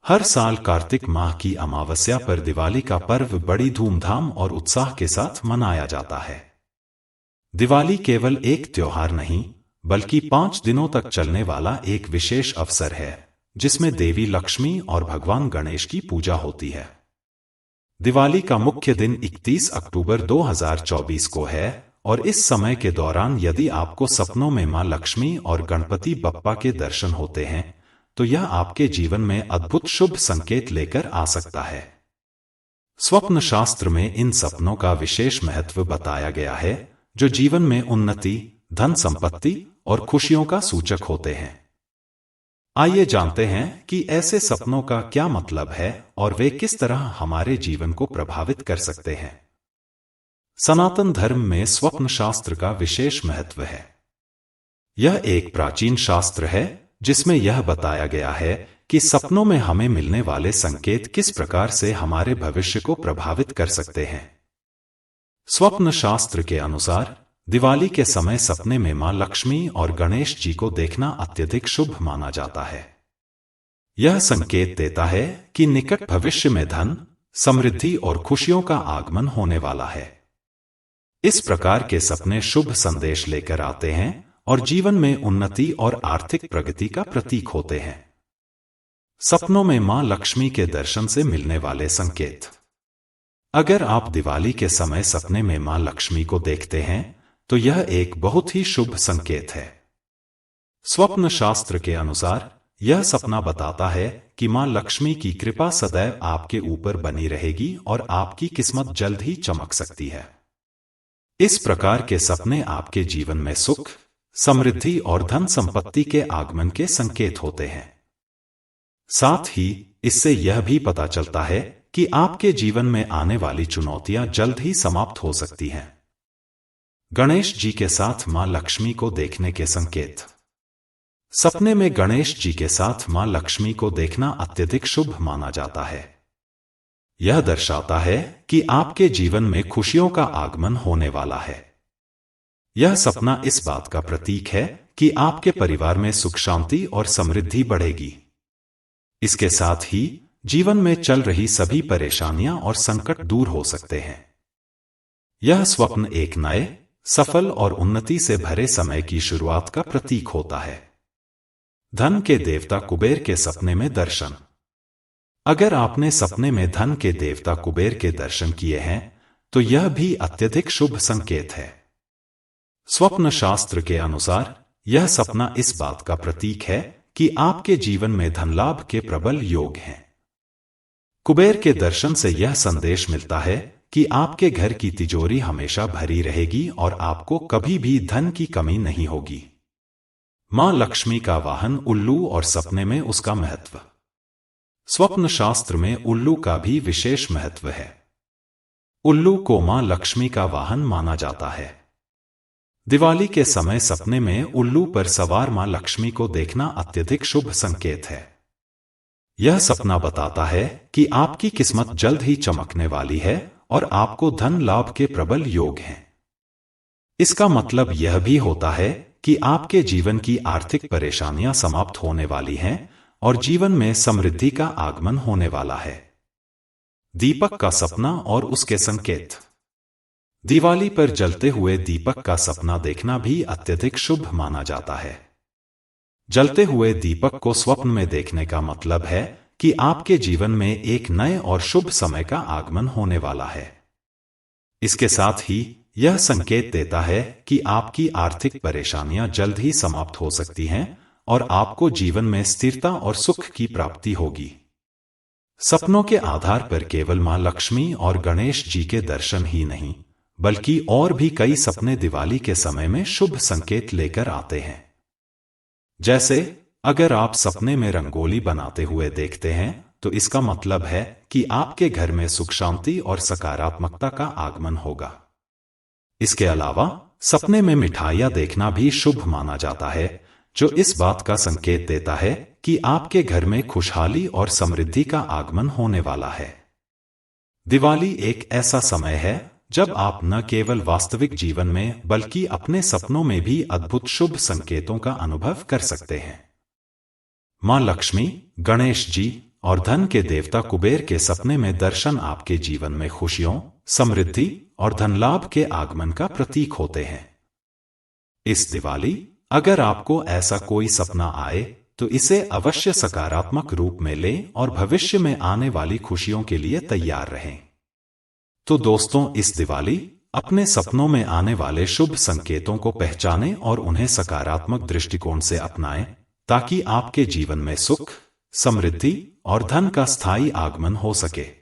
हर साल कार्तिक माह की अमावस्या पर दिवाली का पर्व बड़ी धूमधाम और उत्साह के साथ मनाया जाता है। दिवाली केवल एक त्योहार नहीं, बल्कि 5 दिनों तक चलने वाला एक विशेष अवसर है, जिसमें देवी लक्ष्मी और भगवान गणेश की पूजा होती है। दिवाली का मुख्य दिन 31 अक्टूबर 2024 को है, और इस समय के दौरान यदि आपको सपनों में मां लक्ष्मी और गणपति बप्पा के दर्शन होते हैं, तो यह आपके जीवन में अद्भुत शुभ संकेत लेकर आ सकता है। स्वप्न शास्त्र में इन सपनों का विशेष महत्व बताया गया है, जो जीवन में उन्नति, धन संपत्ति और खुशियों का सूचक होते हैं। आइए जानते हैं कि ऐसे सपनों का क्या मतलब है और वे किस तरह हमारे जीवन को प्रभावित कर सकते हैं। सनातन धर्म में स्वप्न शास्त्र का विशेष महत्व है। यह एक प्राचीन शास्त्र है जिसमें यह बताया गया है कि सपनों में हमें मिलने वाले संकेत किस प्रकार से हमारे भविष्य को प्रभावित कर सकते हैं। स्वप्न शास्त्र के अनुसार दिवाली के समय सपने में मां लक्ष्मी और गणेश जी को देखना अत्यधिक शुभ माना जाता है। यह संकेत देता है कि निकट भविष्य में धन, समृद्धि और खुशियों का आगमन होने वाला है। इस प्रकार के सपने शुभ संदेश लेकर आते हैं और जीवन में उन्नति और आर्थिक प्रगति का प्रतीक होते हैं। सपनों में मां लक्ष्मी के दर्शन से मिलने वाले संकेत। अगर आप दिवाली के समय सपने में मां लक्ष्मी को देखते हैं, तो यह एक बहुत ही शुभ संकेत है। स्वप्न शास्त्र के अनुसार यह सपना बताता है कि मां लक्ष्मी की कृपा सदैव आपके ऊपर बनी रहेगी और आपकी किस्मत जल्द ही चमक सकती है। इस प्रकार के सपने आपके जीवन में सुख, समृद्धि और धन संपत्ति के आगमन के संकेत होते हैं। साथ ही इससे यह भी पता चलता है कि आपके जीवन में आने वाली चुनौतियां जल्द ही समाप्त हो सकती हैं। गणेश जी के साथ मां लक्ष्मी को देखने के संकेत। सपने में गणेश जी के साथ मां लक्ष्मी को देखना अत्यधिक शुभ माना जाता है। यह दर्शाता है कि आपके जीवन में खुशियों का आगमन होने वाला है। यह सपना इस बात का प्रतीक है कि आपके परिवार में सुख शांति और समृद्धि बढ़ेगी। इसके साथ ही जीवन में चल रही सभी परेशानियां और संकट दूर हो सकते हैं। यह स्वप्न एक नए, सफल और उन्नति से भरे समय की शुरुआत का प्रतीक होता है। धन के देवता कुबेर के सपने में दर्शन। अगर आपने सपने में धन के देवता कुबेर के दर्शन किए हैं, तो यह भी अत्यधिक शुभ संकेत है। स्वप्न शास्त्र के अनुसार यह सपना इस बात का प्रतीक है कि आपके जीवन में धन लाभ के प्रबल योग हैं। कुबेर के दर्शन से यह संदेश मिलता है कि आपके घर की तिजोरी हमेशा भरी रहेगी और आपको कभी भी धन की कमी नहीं होगी। मां लक्ष्मी का वाहन उल्लू और सपने में उसका महत्व। स्वप्न शास्त्र में उल्लू का भी विशेष महत्व है। उल्लू को मां लक्ष्मी का वाहन माना जाता है। दिवाली के समय सपने में उल्लू पर सवार मां लक्ष्मी को देखना अत्यधिक शुभ संकेत है। यह सपना बताता है कि आपकी किस्मत जल्द ही चमकने वाली है और आपको धन लाभ के प्रबल योग हैं। इसका मतलब यह भी होता है कि आपके जीवन की आर्थिक परेशानियां समाप्त होने वाली हैं और जीवन में समृद्धि का आगमन होने वाला है। दीपक का सपना और उसके संकेत। दिवाली पर जलते हुए दीपक का सपना देखना भी अत्यधिक शुभ माना जाता है। जलते हुए दीपक को स्वप्न में देखने का मतलब है कि आपके जीवन में एक नए और शुभ समय का आगमन होने वाला है। इसके साथ ही यह संकेत देता है कि आपकी आर्थिक परेशानियां जल्द ही समाप्त हो सकती हैं और आपको जीवन में स्थिरता और सुख की प्राप्ति होगी। सपनों के आधार पर केवल मां लक्ष्मी और गणेश जी के दर्शन ही नहीं, बल्कि और भी कई सपने दिवाली के समय में शुभ संकेत लेकर आते हैं। जैसे अगर आप सपने में रंगोली बनाते हुए देखते हैं, तो इसका मतलब है कि आपके घर में सुख शांति और सकारात्मकता का आगमन होगा। इसके अलावा सपने में मिठाइयां देखना भी शुभ माना जाता है, जो इस बात का संकेत देता है कि आपके घर में खुशहाली और समृद्धि का आगमन होने वाला है। दिवाली एक ऐसा समय है जब आप न केवल वास्तविक जीवन में बल्कि अपने सपनों में भी अद्भुत शुभ संकेतों का अनुभव कर सकते हैं। मां लक्ष्मी, गणेश जी और धन के देवता कुबेर के सपने में दर्शन आपके जीवन में खुशियों, समृद्धि और धन लाभ के आगमन का प्रतीक होते हैं। इस दिवाली अगर आपको ऐसा कोई सपना आए तो इसे अवश्य सकारात्मक रूप में लें और भविष्य में आने वाली खुशियों के लिए तैयार रहें। तो दोस्तों, इस दिवाली अपने सपनों में आने वाले शुभ संकेतों को पहचानें और उन्हें सकारात्मक दृष्टिकोण से अपनाएं, ताकि आपके जीवन में सुख, समृद्धि और धन का स्थायी आगमन हो सके।